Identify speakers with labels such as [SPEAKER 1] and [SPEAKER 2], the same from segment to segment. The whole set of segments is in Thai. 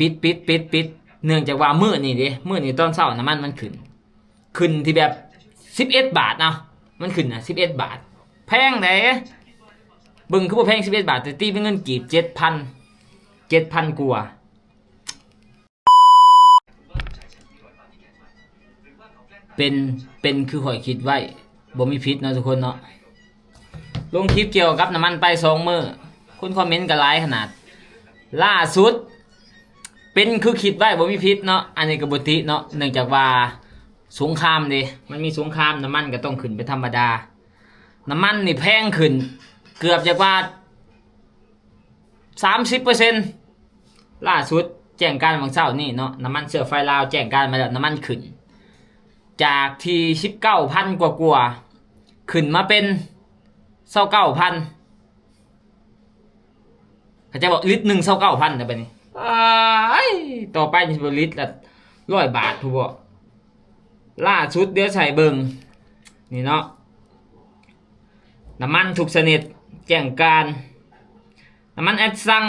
[SPEAKER 1] ปิดเนื่องจากว่ามื้อนี้ตอนเช้าน้ำมันขึ้นที่แบบ11 บาทเนาะมันขึ้น11 บาทแพงเด้เบิ่งคือบ่แพง11 บาทแต่ตีเป็นเงินกีบ7,000กว่าเป็นคือข่อยคิดไว้บ่มีพิษเนาะทุกคนเนาะลงคลิปเกี่ยวกับน้ำมันไป2 มื้อคุณคอมเมนต์ก็หลายขนาดล่าสุดเป็นคือคิดไว้บ่มีพิษเนาะอันนี้ก็บ่ติเนาะเนื่องจากว่าสงครามเด้มันมีสงครามน้ำมันก็ต้องขึ้นเป็นธรรมดาน้ำมันนี่แพงขึ้นเกือบจะว่า 30% ล่าสุดแจ้งการวันเสาร์นี่เนาะน้ำมันเชื้อไฟลาวแจ้งการมาแล้วน้ำมันขึ้นจากที่ 19,000 กว่าขึ้นมาเป็น 29,000เขาจะบอกลิตรนึง 29,000ได้บัดนี้ต่อไปนี่สิลิตรละ100 บาทผู้บ่ล่าสุดเดี๋ยวใส่เบิ่งนี่เนาะน้ำมันทุกชนิดแจ้งการน้ำมันแอดซัง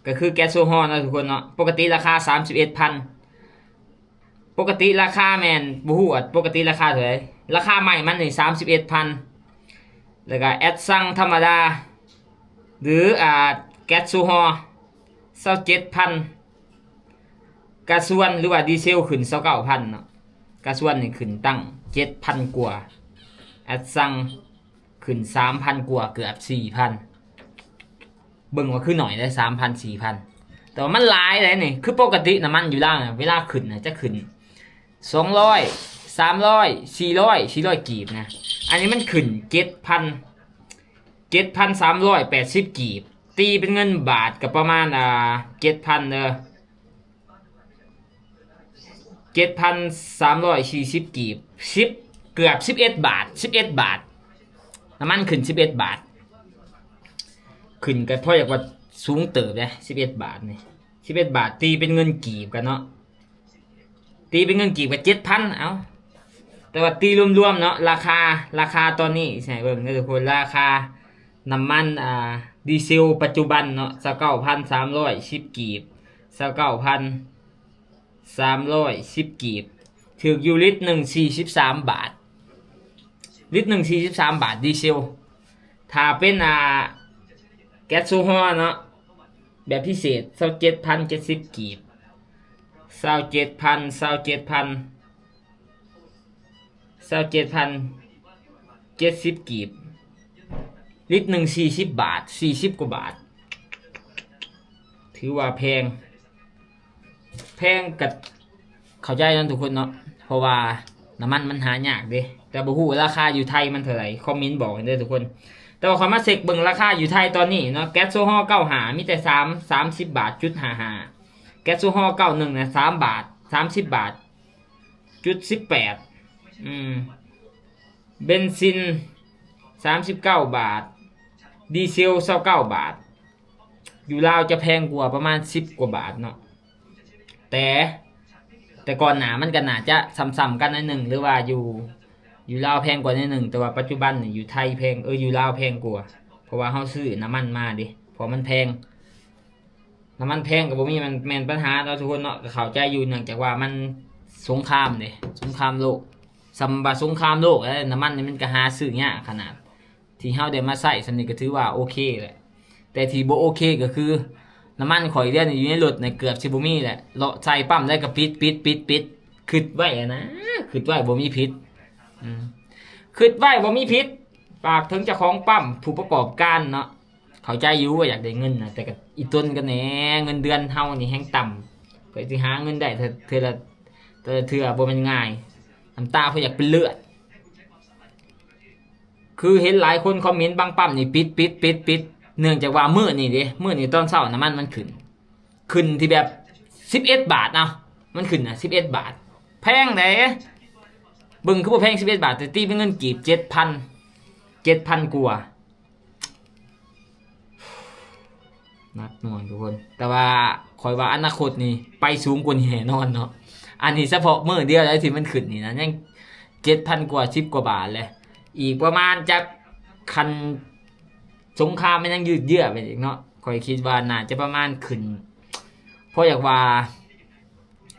[SPEAKER 1] ก็คือแก๊สโซฮอล์นะทุกคนเนาะปกติราคา 31,000 ปกติราคาแมนบ่ฮู้ปกติราคาเท่าไหร่ราคาใหม่มันนี่ 31,000 แล้วก็แอดซังธรรมดาหรือแก๊สโซฮอล์ 27,000 กระส่วนหรือว่าดีเซลขึ้น 29,000 เนาะกระส่วนนี่ขึ้นตั้ง 7,000 กว่าแอดซังขึ้น 3,000 กว่าเกือบ 4,000 เบิ่งว่าคือหน่อยได้ 3,000 4,000 แต่ว่ามันหลายเลยนี่คือปกติน้ำมันอยู่ล่างเวลาขึ้นนะจะขึ้น200 300 400กีบนะอันนี้มันขึ้น 7,380 กีบตีเป็นเงินบาทกับประมาณ7,000 7,340 กีบ10เกือบ11 บาทน้ำมันขึ้น11 บาทขึ้นก็เพราะอยากว่าสูงเติบเลย11 บาทนี่11 บาทตีเป็นเงินกีบกันเนาะตีเป็นเงินกีบกับ 7,000 เอาแต่ว่าตีรวมๆเนาะราคาตอนนี้ใช่เบิ่งนะทุกคนราคาน้ำมันดีเซลปัจจุบันเนาะ29,310 กีบ29,310 กีบถึกอยู่ลิตร1 43 บาทลิตร1 43 บาทดีเซลถ้าเป็นแก๊สโซฮอล์เนาะแบบพิเศษ27,070 กีบ27,070 กีบลิตร1 40 บาท40 กว่าบาทถือว่าแพงกับเข้าใจนั่นทุกคนเนาะเพราะว่าน้ำมันหายากเด้แต่บ่ฮู้ราคาอยู่ไทยมันเท่าไหร่คอมเมนต์บอกกันเด้อทุกคนแต่ว่าขอมาเช็คเบิ่งราคาอยู่ไทยตอนนี้เนาะแก๊สโซฮอล์95มีแต่30 บาทจุด55แก๊สโซฮอล์91นะ3 บาท30 บาทจุด18เบนซิน39 บาทดีเซล29 บาทอยู่ลาวจะแพงกว่าประมาณ10 กว่าบาทเนาะแต่ก่อนหนามันก็น่าจะซ้ำๆกันนิดนึงหรือว่าอยู่ลาวแพงกว่านิดนึงแต่ว่าปัจจุบันนี่อยู่ไทยแพงอยู่ลาวแพงกว่าเพราะว่าเฮาซื้อน้ำมันมาดิเพราะมันแพงน้ำมันแพงก็บ่มีมันแม่นปัญหาเราทุกคนเนาะก็เข้าใจอยู่เนื่องจากว่ามันสงครามเด้สงครามโลกสงครามโลกน้ำมันนี่มันก็หาซื้อยากขนาดที่เฮาได้มาใช้สำนี้ก็ถือว่าโอเคแหละแต่ที่บ่โอเคก็คือน้ำมันข่อยเดือนอยู่ในรถเกือบสิบ่มีแหละเลาะใส่ปั๊มได้ก็ปิดคิดไว้นะคิดไว้บ่มีพิษคิดไว้บ่มีพิษฝากถึงเจ้าของปั๊มผู้ประกอบการเนาะเข้าใจอยู่ว่าอยากได้เงินนะแต่ก็อีต้นก็แหน่เงินเดือนเฮานี่แฮงต่ำเพื่อสิหาเงินได้เทื่อบ่แม่นง่ายน้ำตาเพิ่นอยากเป็นเลือดคือเห็นหลายคนคอมเมนต์บางปั๊มนี่ปิดเนื่องจากว่ามื้อนี้ตอนเช้าน้ำมันขึ้นที่แบบ11 บาทเนาะมันขึ้น11 บาทแพงเด้เบิ่งคือบ่แพง11 บาทแต่ตีเป็นเงินกีบ 7,000 กว่านักหน่วงทุกคนแต่ว่าข่อยว่าอนาคตนี่ไปสูงกว่านี้แน่นอนเนาะอันนี้เฉพาะมื้อเดียวแล้วที่มันขึ้นนี่นะยัง 7,000 กว่า10 กว่าบาทเลยอีกประมาณจักคันสงครามมันยังยืดเยื้อไปอีกเนาะข่อยคิดว่าน่าจะประมาณขึ้น เพราะอยากว่า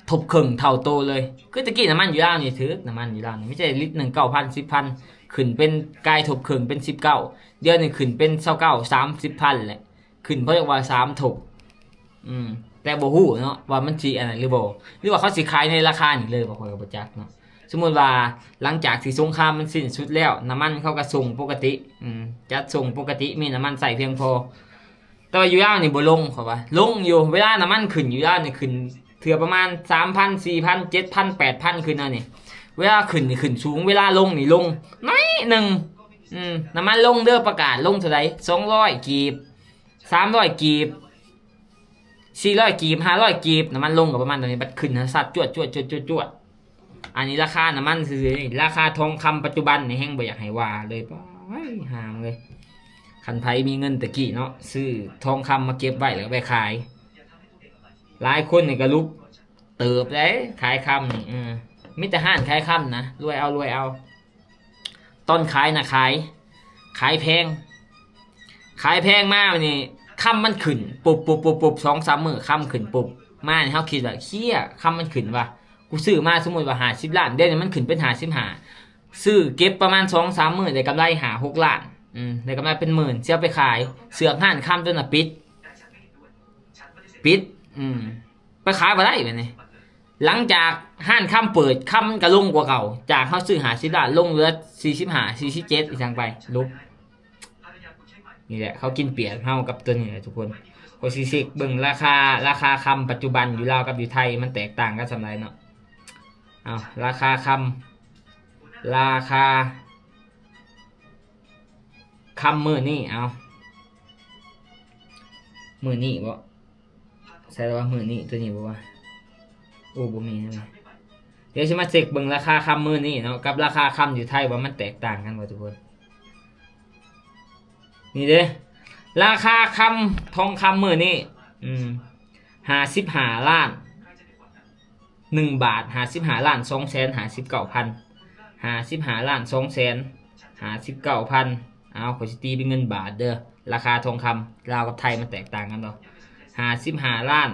[SPEAKER 1] ทบครึ่งเท่าโตเลยคือตะกี้น้ำมันอยู่แล้วนี่ถือน้ำมันอยู่แล้วนี่ไม่ใช่ลิตรหนึ่ง9,000 10,000ขึ้นเป็นกายทบครึ่งเป็น19เดือนนึงขึ้นเป็น29 30,000แหละขึ้นเพราะอยากว่า3ทบแต่บ่ฮู้เนาะว่ามันสิอันนั้นหรือบ่หรือว่าเขาสิขายในราคานี้เลยบ่ค่อยก็บ่จักเนาะสมมุติว่าหลังจากที่สงครามมันสิ้นสุดแล้วน้ำมันเขาก็ส่งปกติจัดส่งปกติมีน้ำมันใส่เพียงพอแต่ว่าอยู่ยาวนี่บ่ลงเขาว่าลงอยู่เวลาน้ำมันขึ้นอยู่ยาวนี่ขึ้นเถื่อประมาณ 3,000 4,000 7,000 8,000 ขึ้นเอานี่เวลาขึ้นนี่ขึ้นสูงเวลาลงนี่ลงน้อยหนึ่งน้ำมันลงเด้อประกาศลงเท่าไหร่200กีบ300กีบ400กีบ500กีบน้ำมันลงกับประมาณตรงนี้บัดขึ้นสัตว์จวดอันนี้ราคาน้ำมันซื้อราคาทองคำปัจจุบันนี่แห้งบ่อยากให้ว่าเลยป้ายห่างเลยคันไผมีเงินตะกี้เนาะซื้อทองคำมาเก็บไว้แล้วไปขายหลายคนนี่ก็ลุกเติบเลยขายคำนี่มิแต่ห้านขายคำนะรวยเอาต้นขายนะขายแพงมากนี่คำมันขึ้นปุบ2-3 มื้อคำขึ้นปุบมาเนี่ยเขาคิดว่าเชี่ยคำมันขึ้นว่ะกูซื้อมาสมมติว่า50 ล้านเดือนนี้มันขึ้นเป็น55ซื้อเก็บประมาณ 2-3 มื้อได้กำไร6 ล้านได้กำไรเป็นหมื่นเสียไปขายเสือกห้านคำจนน่ะปิดไปขายบ่ได้แบบนี้หลังจากห้านคำเปิดคำมันก็ลงกว่าเก่าจากเขาซื้อ50 ล้านลงเหลือ45 47อีกทางไปลุกนี่แหละเขากินเปรียบเฮากับตัวนี้แหละทุกคนโคซิซิกเบิ่งราคาคำปัจจุบันอยู่ลาวกับอยู่ไทยมันแตกต่างกันสำไรเนาะเอาราคาคำมื้อนี้เอามื้อนี้บ่ใช่ว่ามื้อนี้ตัวนี้บ่ว่าโอ้บ่มีนะเดี๋ยวสิมาเช็คเบิ่งราคาคำมื้อนี้เนาะกับราคาคำอยู่ไทยว่ามันแตกต่างกันบ่ทุกคนนี่เด้ราคาคำทองคำมื้อนี้55 ล้าน1 บาท55 ล้าน 259,000 55 ล้าน 259,000เอาขอสิตีเป็นเงินบาทเด้อราคาทองคำลาวกับไทยมันแตกต่างกันเนาะ55 ล้าน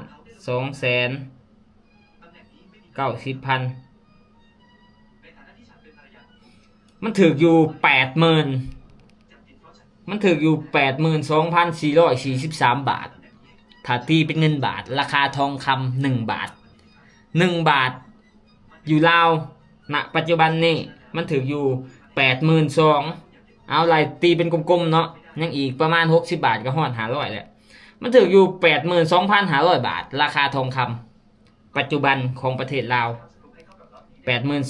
[SPEAKER 1] 290,000มันถึกอยู่ 80,000มันถึกอยู่ 82,443 บาทถ้าตีเป็นเงินบาทราคาทองคำ1 บาท1 บาทอยู่ลาวณปัจจุบันนี้มันถึกอยู่ 82,000เอาไรตีเป็นกลมๆเนาะยังอีกประมาณ60 บาทก็ฮอด500แหละมันถึกอยู่ 82,500 บาทราคาทองคำปัจจุบันของประเทศลาว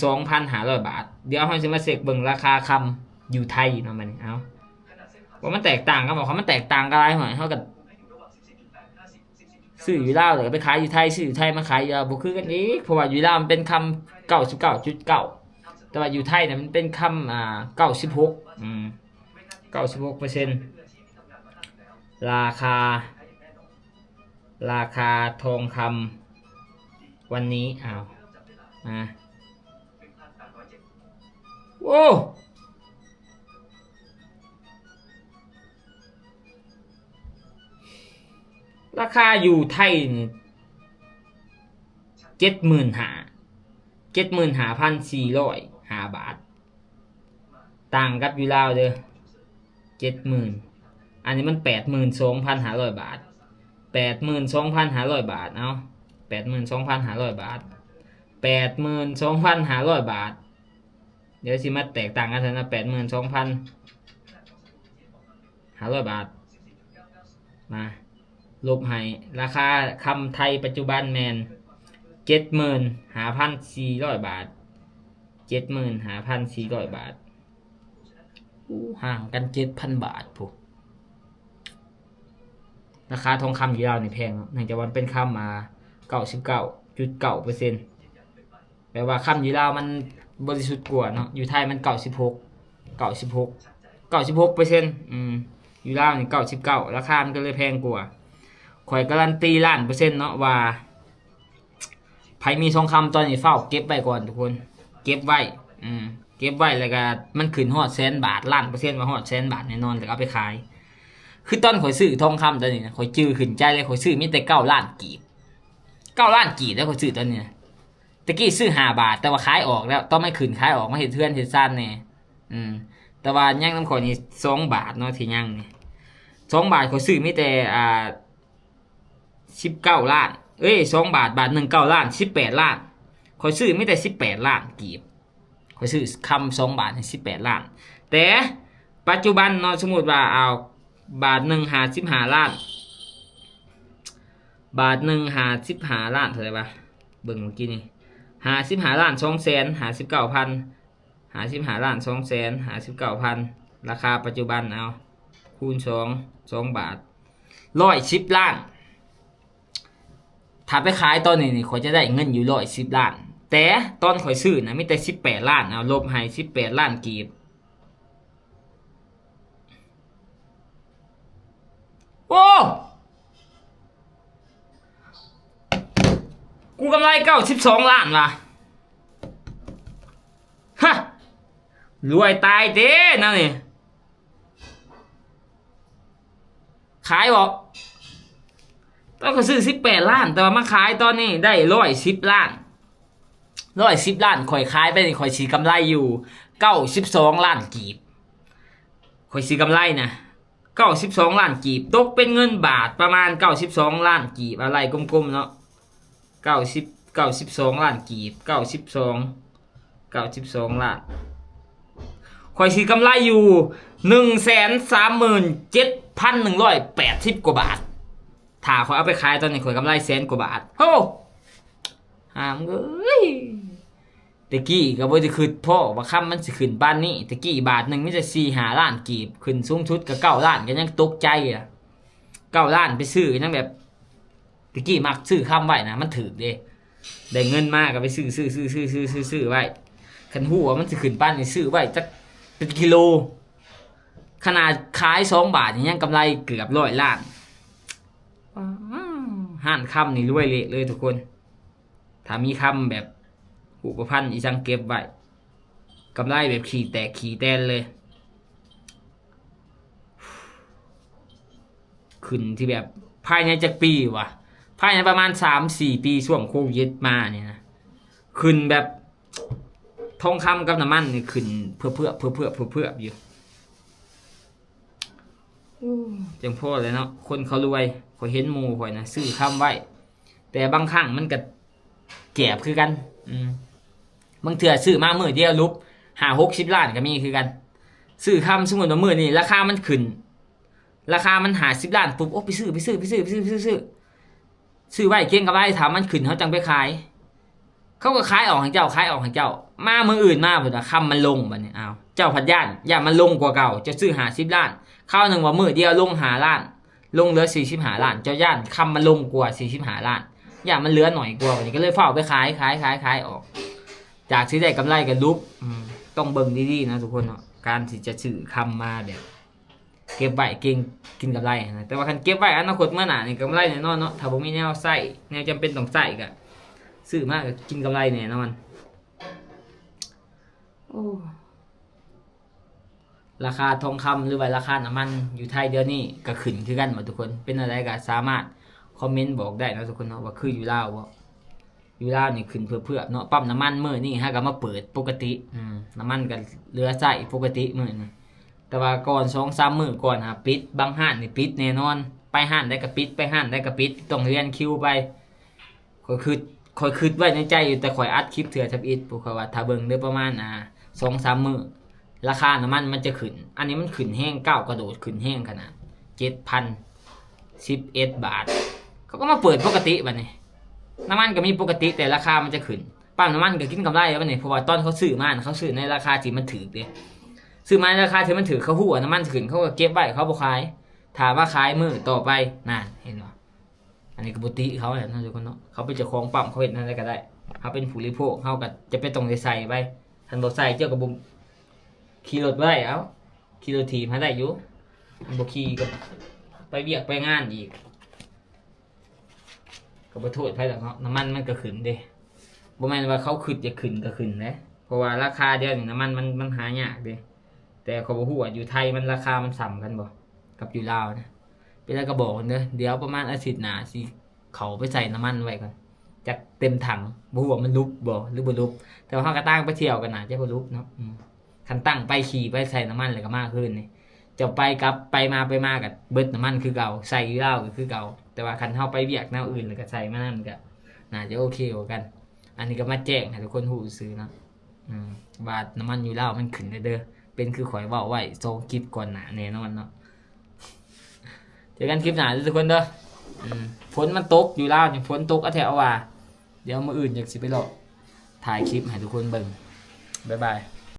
[SPEAKER 1] 82,500 บาทเดี๋ยวเราจะมาเสกเบิ่งราคาคำอยู่ไทยเนาะมันเอาว่ามันแตกต่างกันบอกเขามันแตกต่างกันอะไรหน่อยเท่ากับซื้ออยู่ลาวหรือไปขายอยู่ไทยซื้ออยู่ไทยมาขายอยู่ลาวบ่คือกันอีกเพราะว่าอยู่ลาวมันเป็นคำ99.9แต่ว่าอยู่ไทยเนี่ยมันเป็นคำ9696%ราคาทองคำวันนี้โอ้ราคาอยู่ไทยนี่75,405 บาทต่างกับอยู่ลาวเด้อ70,000อันนี้มัน 82,500 บาท 82,500 บาทเอา82,500 บาท 82,500 บาทเดี๋ยวสิมาแตกต่างกันนะ 82,500 บาทมาลบให้ราคาคำไทยปัจจุบันแมน 75,400 บาท 75,400 บาทห่างกัน 7,000 บาทปุ๊ราคาทองคำอยู่ลาวนี่แพงเนื่องจากมันเป็นคำ99.9%แปลว่าคำอยู่ลาวมันบริสุทธิ์กว่าเนาะอยู่ไทยมัน96%อยู่ลาวนี่99ราคามันก็เลยแพงกว่าข่อยการันตี1,000,000%เนาะว่าไผมีทองคำตอนนี้เฝ้าเก็บไว้ก่อนทุกคนเก็บไว้แล้วก็มันขึ้นฮอด100,000 บาท1,000,000%ว่าฮอด100,000 บาทแน่นอนแล้วเอาไปขายคือตอนข่อยซื้อทองคำตอนนี้ข่อยจื้อขึ้นใจเลยข่อยซื้อมีแต่9 ล้านกีบ 9 ล้านกีบแล้วเขาซื้อตอนนี้ตะกี้ซื้อ5 บาทแต่ว่าขายออกแล้วต้องไม่ขึ้นขายออกมาเฮ็ดเทือนเฮ็ดซ่านแน่แต่ว่ายังน้ำข่อยนี่2 บาทเนาะที่ยังนี่2 บาทเขาซื้อมีแต่19 ล้าน2 บาทบาท1 9 ล้าน18 ล้านข่อยซื้อมีแต่18 ล้านกีบข่อยซื้อคำ2 บาทให้18 ล้านแต่ปัจจุบันเนาะสมมุติว่าเอาบาท1 55 ล้านบาท1 55 ล้านเท่าไหร่วะเบิ่งเมื่อกี้นี่55 ล้าน2 แสน59,000 55 ล้าน2 แสน59,000ราคาปัจจุบันเอาคูณ2 บาท110 ล้านถ้าไปขายตอนนี้ข่อยจะได้เงินอยู่110 ล้านแต่ตอนข่อยซื้อนะมีแต่18 ล้านเอาลบให้18 ล้านกีบโอ้กูกำไร92 ล้านว่ะฮะรวยตายเด้นั่นนี่ขายบอกตอนก็ซื้อ18 ล้านแต่ว่ามาขายตอนนี้ได้110 ล้าน110 ล้านข่อยขายไปนี่ข่อยสีกำไรอยู่92 ล้านกีบข่อยสีกำไรนะ92 ล้านกีบตกเป็นเงินบาทประมาณ92 ล้านกีบอะไรกลมๆเนาะ92 ล้านกีบ92 ล้านข่อยสีกำไรอยู่137,180 กว่าบาทถ้าข่อยเอาไปขายตอนนี้ข่อยกำไร100,000 กว่าบาทโอ้หามเอ้ยตะกี้ก็บ่ได้คิดพ่อว่าคำมันสิขึ้นปานนี้ตะกี้บาทนึงมีแต่4-5 ล้านกีบขึ้นสูงสุดก็9 ล้านก็ยังตกใจอ่ะ9 ล้านไปซื้อยังแบบตะกี้มักซื้อคำไว้นะมันถูกเด้ได้เงินมาก็ไปซื้อไว้คันฮู้ว่ามันสิขึ้นปานนี้ซื้อไว้จักเป็นกิโลขนาดขาย2 บาทยังกำไรเกือบ100 ล้านห้านคำนี่รวยเละเลยทุกคนถ้ามีคำแบบอุปพันธ์อีสังเก็บไว้กำไรแบบขี่แตกขี่แตนเลยขึ้นที่แบบภายในจักปีวะภายในประมาณ 3-4 ปีช่วงโควิดมาเนี่ยนะขึ้นแบบทองคำกับน้ำมันนี่ขึ้นเพื่ออยู่จังพ่อเลยเนาะคนเขารวยเขาเห็นหมู่ข่อยนะซื้อคำไว้แต่บางครั้งมันก็แก็บคือกันบางเถื่อซื้อมามื้อเดียวลุบ50-60 ล้านก็มีคือกันซื้อคำสมมุติว่ามื้อนี้ราคามันขึ้นราคามัน50 ล้านปุ๊บโอ้ไปซื้อซื้อไว้เก็งกำไรถามมันขึ้นเขาจังไปขายเขาก็ขายออกให้เจ้ามามื้ออื่นมาพุ่นน่ะคำมันลงบัดนี้อ้าวเจ้าพัดย่านมันลงกว่าเก่าจะซื้อ50 ล้านข้าวนึงว่ามื้อเดียวลง5 ล้านลงเหลือ45 ล้านเจ้าย่านคำมันลงกว่า45 ล้านย่านมันเหลือหน่อยกว่าบัดนี้ก็เลยเฝ้าไปขายออกจากที่ได้กำไรกันลุบต้องเบิ่งดีๆนะทุกคนเนาะการที่จะซื้อคำมาแบบเก็บไว้เก่งกินกำไรนะแต่ว่าคันเก็บไว้อนาคตเมื่อหน้านี่กำไรแน่นอนเนาะถ้าบ่มีแนวใช้แนวจำเป็นต้องใช้ก็ซื้อมาก็กินกำไรแน่นอนโอ้ราคาทองคำหรือว่าราคาน้ำมันอยู่ไทยเดี๋ยวนี้ก็ขึ้นคือกันหมดทุกคนเป็นอะไรก็สามารถคอมเมนต์บอกได้นะทุกคนเนาะว่าคืออยู่ลาวบ่อยู่ลาวนี่ขึ้นเพื่อเนาะปั๊มน้ำมันมื้อนี้ฮะก็มาเปิดปกติน้ำมันก็เหลือใช้ปกติมื้อนึงแต่ว่าก่อน 2-3 มื้อก่อนหาปิดบางห้านนี่ปิดแน่นอนไปห้านได้ก็ปิดไปห้านได้ก็ปิดต้องเรียนคิวไปค่อยคิดไว้ในใจอยู่แต่ค่อยอัดคลิปเถื่อทับอิดพวกเขาว่าถ้าเบิ่งได้ประมาณ2-3 มื้อราคาน้ำมันจะขึ้นอันนี้มันขึ้นแห้งก้าวกระโดดขึ้นแห้งขนาด 7,011 บาทเขาก็มาเปิดปกติบัดนี้น้ำมันก็มีปกติแต่ราคามันจะขึ้นปั๊มน้ำมันก็กินกำไรบัดนี้เพราะว่าตอนเขาซื้อมาเขาซื้อในราคาที่มันถูกเด้ซื้อมาในราคาที่มันถูกเขาฮู้ว่าน้ำมันขึ้นเขาก็เก็บไว้เขาบ่ขายถามว่าขายมื้อต่อไปนั่นเห็นบ่อันนี้ก็บ่ติเขาแหละทุกคนเนาะเขาเป็นเจ้าของปั๊มเขาเฮ็ดนั่นได้ก็ได้เขาเป็นผู้บริโภคเขาก็จะไปต้องได้ใส่ไปทันบ่ใส่เจ้าก็บ่ขี่รถบ่ได้เอ้าขี่รถถีบให้ได้อยู่บ่ขี่ก็ไปเวียกไปงานอีกก็บ่โทษไผดอกเนาะน้ำมันมันก็ขึ้นเด้บ่แม่นว่าเขาคิดจะขึ้นก็ขึ้นนะเพราะว่าราคาเดียวนี่น้ำมันหายากเด้แต่เขาบ่ฮู้ว่าอยู่ไทยมันราคามันซ้ำกันบ่กับอยู่ลาวนะเป็นแล้วก็บอกเด้อเดี๋ยวประมาณอาทิตย์หน้าสิเขาไปใส่น้ำมันไว้ก่อน จากเต็มถังบ่ฮู้ว่ามันลุบบ่หรือบ่ลุบแต่ว่าเฮาก็ตั้งไปเที่ยวกันน่ะจะบ่ลุบเนาะคันตั้งไปขี่ไปใส่น้ำมันแล้วก็มาคืนนี่จะไปกลับไปมาก็เบิดน้ำมันคือเก่าใส่อยู่แล้วก็คือเก่าแต่ว่าคันเฮาไปเวียกแนวอื่นแล้วก็ใส่มานั่นก็น่าจะโอเคกว่ากันอันนี้ก็มาแจ้งให้ทุกคนฮู้ซื่อเนาะว่าน้ำมันอยู่แล้วมันขึ้นเด้อเป็นคือข่อยเว้าไว้2คลิปก่อนหน้าแน่นอนเนาะเจอกันคลิปหน้าทุกคนเด้อฝนมันตกอยู่แล้วนี่ฝนตกเอาแถวว่าเดี๋ยวมื้ออื่นอยากสิไปเลาะถ่ายคลิปให้ทุกคนเบิ่งบ๊ายบาย